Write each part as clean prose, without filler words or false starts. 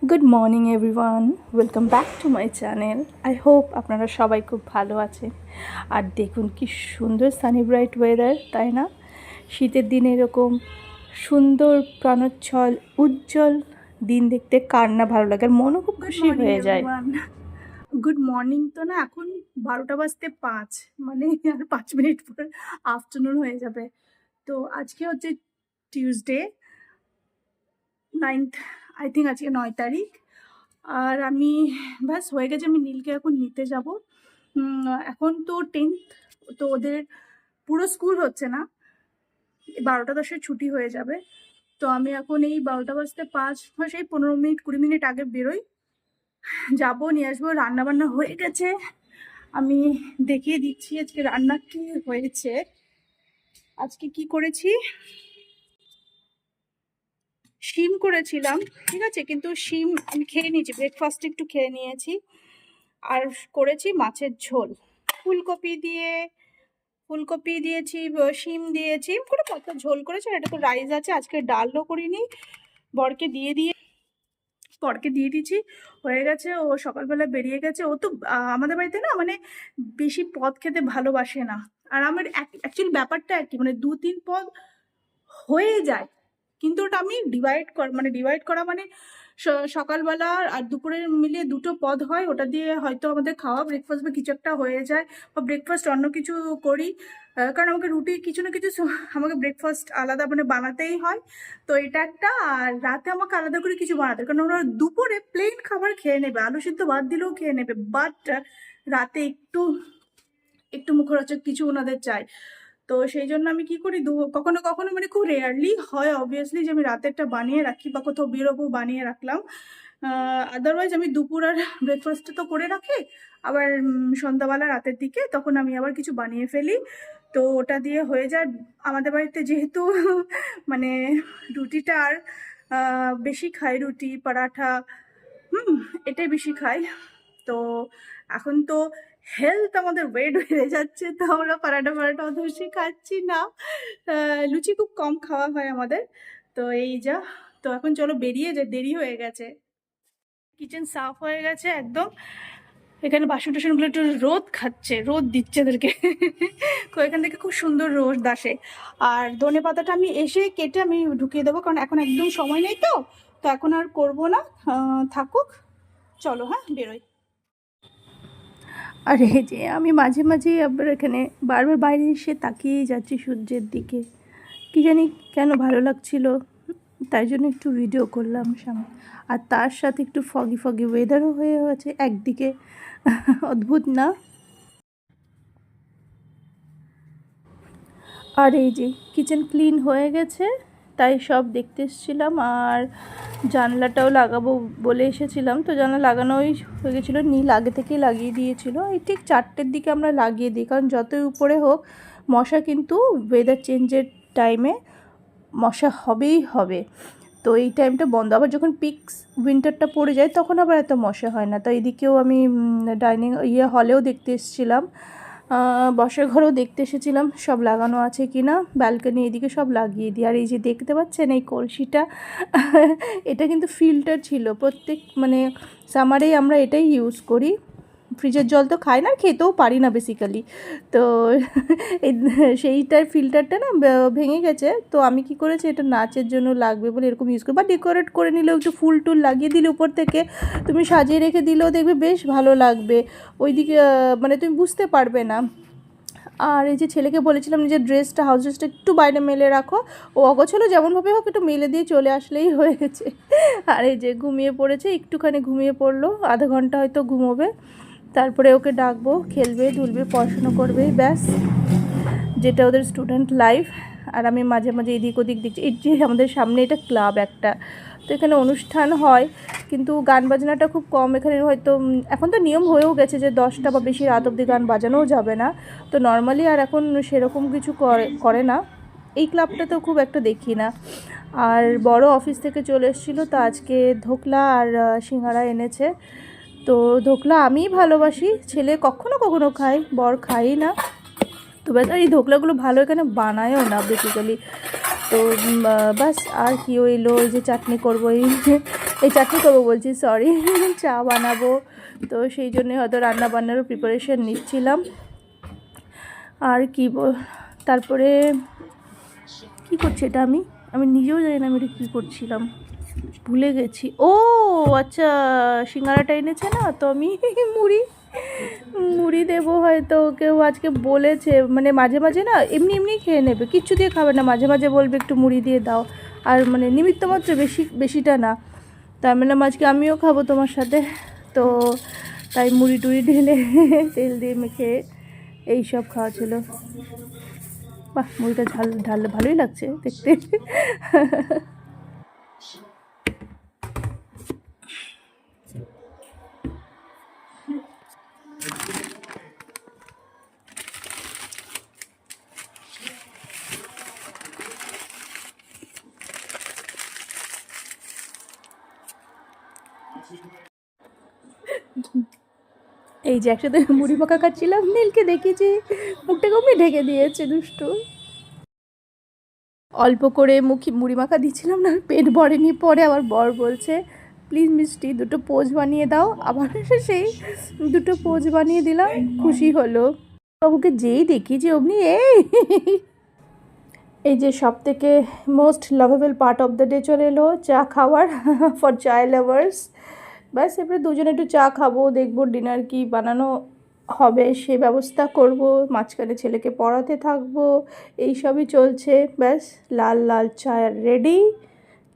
Good morning everyone, welcome back to my channel. I hope আপনারা সবাই খুব ভালো আছেন। আর দেখুন কি সুন্দর সানি ব্রাইট ওয়েদার, তাই না? শীতের দিনে এরকম সুন্দর প্রাণোচ্ছল উজ্জ্বল দিন দেখতে কার না ভালো লাগে, আর মনও খুব খুশি হয়ে যায়। গুড মর্নিং তো না, এখন 12:05, মানে আর 5 মিনিট পর আফটারনুন হয়ে যাবে। তো আজকে হচ্ছে টিউসডে 9th, আই থিঙ্ক আজকে 9 তারিখ। আর আমি ব্যাস হয়ে গেছে, আমি নীলকে এখন নিতে যাব। এখন তো 10th, তো ওদের পুরো স্কুল হচ্ছে না, 12টা 10 ছুটি হয়ে যাবে। তো আমি এখন এই 12:05 সেই 15 মিনিট 20 মিনিট আগে বেরোই, যাবো নিয়ে আসবো। রান্নাবান্না হয়ে গেছে, আমি দেখিয়ে দিচ্ছি আজকে রান্না কি হয়েছে। আজকে কি করেছি, শিম করেছিলাম, ঠিক আছে, কিন্তু শিম আমি খেয়ে নিয়েছি, ব্রেকফাস্টে একটু খেয়ে নিয়েছি। আর করেছি মাছের ঝোল, ফুলকপি দিয়েছি, শিম দিয়েছি, করে কত ঝোল করেছি। আর এটা তো রাইস আছে, আজকে ডালও করিনি, বরকে দিয়ে দিয়েছি, হয়ে গেছে। ও সকালবেলা বেরিয়ে গেছে। ও তো আমাদের বাড়িতে না, মানে বেশি পদ খেতে ভালোবাসে না। আর আমার অ্যাকচুয়ালি ব্যাপারটা একই, মানে 2-3 পদ হয়ে যায়, কিন্তু ওটা আমি ডিভাইড করা মানে সকালবেলা আর দুপুরের মিলিয়ে 2টো পদ হয়, ওটা দিয়ে হয়তো আমাদের খাওয়া ব্রেকফাস্ট বা কিছু একটা হয়ে যায়, বা ব্রেকফাস্ট অন্য কিছু করি। কারণ আমাকে রুটি কিছু না কিছু আমাকে ব্রেকফাস্ট আলাদা মানে বানাতেই হয়। তো এটা একটা, আর রাতে আমাকে আলাদা করে কিছু বানাতে হয়, কারণ ওরা দুপুরে প্লেন খাবার খেয়ে নেবে, আলু সিদ্ধ ভাত দিলেও খেয়ে নেবে, বাট রাতে একটু একটু মুখরোচক কিছু ওনাদের চাই। তো সেই জন্য আমি কি করি, কখনো কখনো, মানে খুব রেয়ারলি হয় অবভিয়াসলি, যে আমি রাতেরটা বানিয়ে রাখি বা কোথাও বেরোবো বানিয়ে রাখলাম। আদারওয়াইজ আমি দুপুর আর ব্রেকফাস্টটা তো করে রাখি, আবার সন্ধ্যাবেলা রাতের দিকে তখন আমি আবার কিছু বানিয়ে ফেলি। তো ওটা দিয়ে হয়ে যায়। আমাদের বাড়িতে যেহেতু মানে রুটিটা আর বেশি খাই, রুটি পরাঠা, এটাই বেশি খাই। তো এখন তো হেলথ আমাদের ওয়েট বেড়ে যাচ্ছে, তো আমরা পরাঠা অত বেশি খাচ্ছি না, লুচি খুব কম খাওয়া হয় আমাদের। তো এই যা, তো এখন চলো বেরিয়ে যে দেরি হয়ে গেছে। কিচেন সাফ হয়ে গেছে একদম, এখানে বাসন টাসনগুলো একটু রোদ খাচ্ছে, রোদ দিচ্ছে এদেরকে। তো এখান থেকে খুব সুন্দর রোদ আসে। আর ধনে পাতাটা আমি এসে কেটে আমি ঢুকিয়ে দেবো, কারণ এখন একদম সময় নেই, তো তো এখন আর করবো না, থাকুক। চলো হ্যাঁ বেরোই। আর এই যে আমি মাঝে মাঝেই আবার এখানে বারবার বাইরে এসে তাকিয়েই যাচ্ছি সূর্যের দিকে, কি জানি কেন ভালো লাগছিল, তাই জন্য একটু ভিডিও করলাম সামনে। আর তার সাথে একটু ফগি ফগি ওয়েদারও হয়ে আছে একদিকে, অদ্ভুত না? আর এই যে কিচেন ক্লিন হয়ে গেছে, তাই সব দেখতে এসেছিলাম। আর জানলাটাও লাগাবো বলে এসেছিলাম, তো জানলা লাগানোই হয়ে গেছিলো, নীল আগে থেকেই লাগিয়ে দিয়েছিল। এই ঠিক 4টের দিকে আমরা লাগিয়ে দিই, কারণ যতই উপরে হোক মশা কিন্তু ওয়েদার চেঞ্জের টাইমে মশা হবেই হবে। তো এই টাইমটা বন্ধ, আবার যখন পিকস উইন্টারটা পড়ে যায় তখন আবার এত মশা হয় না। তো এদিকেও আমি ডাইনিং হলেও দেখতে এসেছিলাম, বসার ঘরেও দেখতে এসেছিলাম সব লাগানো আছে কি না, ব্যালকনি এদিকে সব লাগিয়ে দিই। আর এই যে দেখতে পাচ্ছেন এই কলসিটা, এটা কিন্তু ফিল্টার ছিল, প্রত্যেক মানে সামারেই আমরা এটাই ইউজ করি। ফ্রিজের জল তো খাই না, খেতেও পারি না বেসিক্যালি। তো এই সেইটার ফিল্টারটা না ভেঙে গেছে, তো আমি কি করেছি, এটা নাচের জন্য লাগবে বলে এরকম ইউজ করি, বা ডেকোরেট করে নিলেও একটু ফুল টুল লাগিয়ে দিলে উপর থেকে তুমি সাজিয়ে রেখে দিলেও দেখবে বেশ ভালো লাগবে, ওইদিকে মানে তুমি বুঝতে পারবে না। আর এই যে ছেলেকে বলেছিলাম নিজের ড্রেসটা, হাউস ড্রেসটা একটু বাইরে মেলে রাখো, ও অগোছালো যেমনভাবে হোক একটু মেলে দিয়ে চলে আসলেই হয়ে গেছে। আর এই যে ঘুমিয়ে পড়েছে, একটুখানি ঘুমিয়ে পড়লো, আধা ঘন্টা হয়তো ঘুমোবে, তারপরে ওকে ডাকবো, খেলবে ধুলবে পড়াশুনো করবে, ব্যাস যেটা ওদের স্টুডেন্ট লাইফ। আর আমি মাঝে মাঝে এদিক ওদিক দেখছি, এই যে আমাদের সামনে এটা ক্লাব একটা, তো এখানে অনুষ্ঠান হয়, কিন্তু গান বাজনাটা খুব কম এখানে, হয়তো এখন তো নিয়ম হয়েও গেছে যে 10টা বা বেশি রাত অবধি গান বাজানোও যাবে না, তো নর্মালি আর এখন সেরকম কিছু করে না। এই ক্লাবটাতেও খুব একটা দেখি না। আর বড় অফিস থেকে চলে এসেছিলো, তো আজকে ধোকলা আর সিঙ্গারা এনেছে। তো ধোকলা আমিই ভালোবাসি, ছেলে কখনো কখনো খাই, বর খাই না। তো ব্যাস, এই ধোকলাগুলো ভালো এখানে বানায়ও না বেসিক্যালি, তো বাস আর কি হইলো, এই যে চাটনি করবো, এই চাটনি করবো বলছি, সরি, চা বানাবো। তো সেই জন্যই হয়তো রান্না বান্নারও প্রিপারেশান নিচ্ছিলাম। আর কি তারপরে কি করছি এটা আমি নিজেও জানি না আমি এটা কী করছিলাম, ভুলে গেছি। ও আচ্ছা, সিঙ্গারাটা এনেছে না, তো আমি মুড়ি মুড়ি দেবো হয়তো। কেউ আজকে বলেছে, মানে মাঝে মাঝে না এমনি এমনি খেয়ে নেবে, কিচ্ছু দিয়ে খাবে না, মাঝে মাঝে বলবে একটু মুড়ি দিয়ে দাও, আর মানে নিমিত্ত মাত্র, বেশিটা না। তাই বললাম আজকে আমিও খাবো তোমার সাথে, তো তাই মুড়ি টুড়ি ঢেলে তেল দিয়ে মেখে এইসব খাওয়া ছিল। বাহ, মুড়িটা ঢাললে ভালোই লাগছে দেখতে। এই যে একসাথে মুড়ি মাখা খাচ্ছিলাম, নীলকে দেখিয়েছি, মুখটাকে অমনি ঢেকে দিয়েছে দুষ্টু। অল্প করে মুড়ি মাখা দিচ্ছিলাম না, পেট ভরেনি। পরে আবার বর বলছে প্লিজ মিষ্টি দুটো পোজ বানিয়ে দাও, আবার সেই দুটো পোজ বানিয়ে দিলাম, খুশি হলো। বাবুকে যেই দেখি যে অমনি এই যে সব থেকে most lovable part of the day চলে এলো, চা খাওয়ার, ফর চায় লাভার্স। ব্যাস এবারে দুজনে একটু চা খাবো, দেখবো ডিনার কি বানানো হবে সে ব্যবস্থা করব, মাঝখানে ছেলেকে পড়াতে থাকবো, এইসবই চলছে। ব্যাস লাল লাল চা রেডি,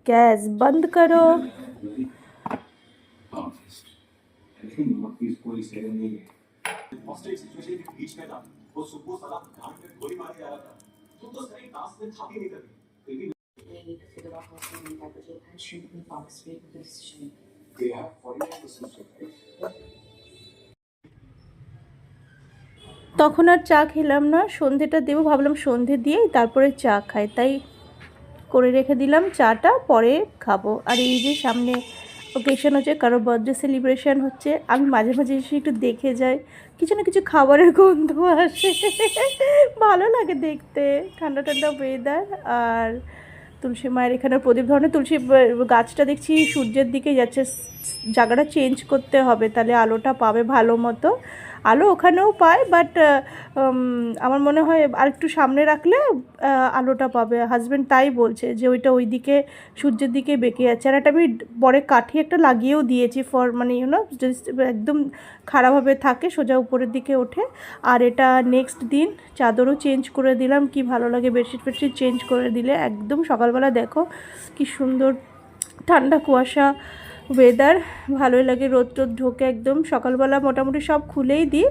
গ্যাস বন্ধ করো। তখন আর চা খেলাম না, সন্ধেটা দেবো ভাবলাম, সন্ধে দিয়েই তারপরে চা খাই, তাই করে রেখে দিলাম চাটা, পরে খাবো। আর এই যে সামনে ওকেশন হচ্ছে, কারো বার্থডে সেলিব্রেশন হচ্ছে, আমি মাঝে মাঝে এসে একটু দেখে যাই, কিছু না কিছু খাবারের গন্ধ আসে, ভালো লাগে দেখতে, ঠান্ডা ঠান্ডা ওয়েদার। আর তুলসী মায়ের এখানে প্রদীপ ধরনের তুলসী গাছটা দেখছি সূর্যের দিকে যাচ্ছে, জায়গাটা চেঞ্জ করতে হবে, তাহলে আলোটা পাবে ভালো মতো। আলো ওখানেও পায়, বাট আমার মনে হয় আর একটু সামনে রাখলে আলোটা পাবে। হাজব্যান্ড তাই বলছে যে ওইটা ওই দিকে সূর্যের দিকে বেঁকে যাচ্ছে। আর একটা আমি পরে কাঠি একটা লাগিয়েও দিয়েছি, ফর মানে একদম খারাপভাবে থাকে, সোজা উপরের দিকে ওঠে। আর এটা নেক্সট দিন চাদরও চেঞ্জ করে দিলাম, কি ভালো লাগে, বেডশিট ফেডশিট চেঞ্জ করে দিলে একদম সকালবেলা দেখো কি সুন্দর ঠান্ডা কুয়াশা ওয়েদার, ভালোই লাগে, রোদ টোদ ঢোকে একদম। সকালবেলা মোটামুটি সব খুলেই দিই,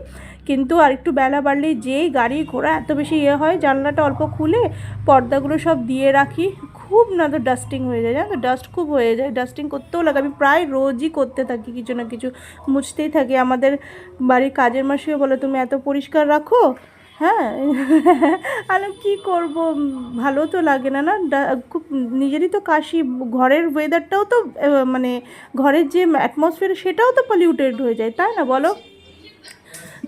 কিন্তু আর একটু বেলা বাড়লেই যেই গাড়ি ঘোড়া এত বেশি হয়, জানলাটা অল্প খুলে পর্দাগুলো সব দিয়ে রাখি, খুব না তো ডাস্টিং হয়ে যায়, জানো তো, ডাস্ট খুব হয়ে যায়, ডাস্টিং করতেও লাগে, আমি প্রায় রোজই করতে থাকি, কিছু না কিছু মুছতেই থাকি। আমাদের বাড়ির কাজের মাসিও বলে তুমি এত পরিষ্কার রাখো, হ্যাঁ। আমি কী করবো, ভালো তো লাগে না, না খুব নিজেরই তো কাশি, ঘরের ওয়েদারটাও তো মানে ঘরের যে অ্যাটমসফিয়ার সেটাও তো পলিউটেড হয়ে যায়, তাই না বলো।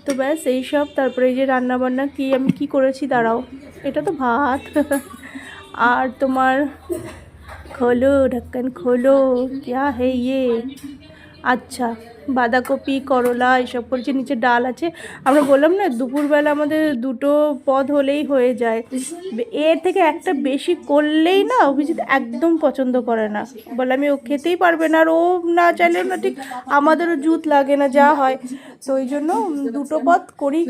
তো ব্যাস এইসব, তারপরে এই যে রান্নাবান্না আমি কি করেছি দাঁড়াও, এটা তো ভাত। আর তোমার খোলো ঢাক্কন খোলো, ক্যা হে ইয়ে, আচ্ছা বাঁধাকপি করলা এসব করেছি, নিচে ডাল আছে। আমরা বললাম না দুপুরবেলা আমাদের দুটো পদ হলেই হয়ে যায়, এর থেকে একটা বেশি করলেই না অভিজিৎ একদম পছন্দ করে না, বলে আমি ও খেতেই পারবে না, আর ও না চাইলেও না ঠিক আমাদেরও জুত লাগে না যা হয়। তো ওই জন্য দুটো পদ করি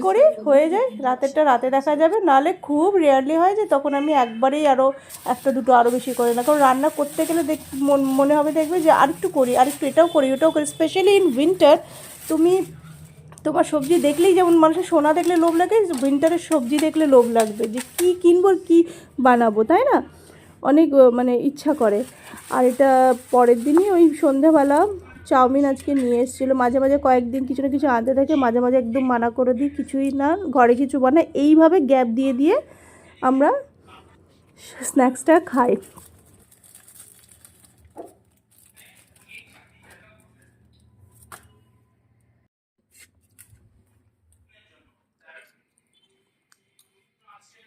হয়ে যায়, রাতেরটা রাতে দেখা যাবে, নাহলে খুব রেয়ারলি হয় যে তখন আমি একবারেই আরও একটা দুটো আরও বেশি করি না, কারণ রান্না করতে গেলে মনে হবে দেখবে যে আরেকটু করি, আরেকটু এটাও করি ওটাও করি, স্পেশালি ইন উইন্টার। তোমার সবজি দেখলেই যেমন মানুষের সোনা দেখলে লোভ লাগে, উইন্টারের সবজি দেখলে লোভ লাগবে, যে কী কিনবো কী বানাবো, তাই না, অনেক মানে ইচ্ছা করে। আর এটা পরের দিনই ওই সন্ধ্যাবেলা চাউমিন আজকে নিয়ে এসেছিলো, মাঝে মাঝে কয়েকদিন কিছু না কিছু আনতে থাকে, মাঝে মাঝে একদম মানা করে দিই কিছুই না, ঘরে কিছু বানাই, এইভাবে গ্যাপ দিয়ে দিয়ে আমরা স্ন্যাক্সটা খাই।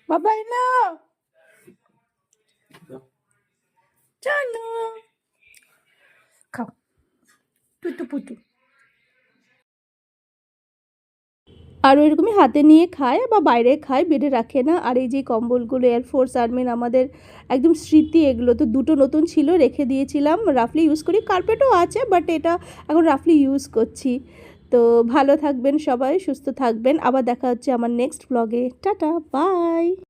বাবাই না টুতু পুতু। আর ওইরকমই হাতে নিয়ে খায় বা বাইরে খায়, বেডে রাখে না। আর এই যে কম্বলগুলো এয়ারফোর্স আর্মির আমাদের একদম স্মৃতি, এগুলো তো দুটো নতুন ছিল, রেখে দিয়েছিলাম, রাফলি ইউজ করি। কার্পেটও আছে বাট এটা এখন রাফলি ইউজ করছি। তো ভালো থাকবেন সবাই, সুস্থ থাকবেন, আবার দেখা হচ্ছে আমার নেক্সট ব্লগে। Tata, by.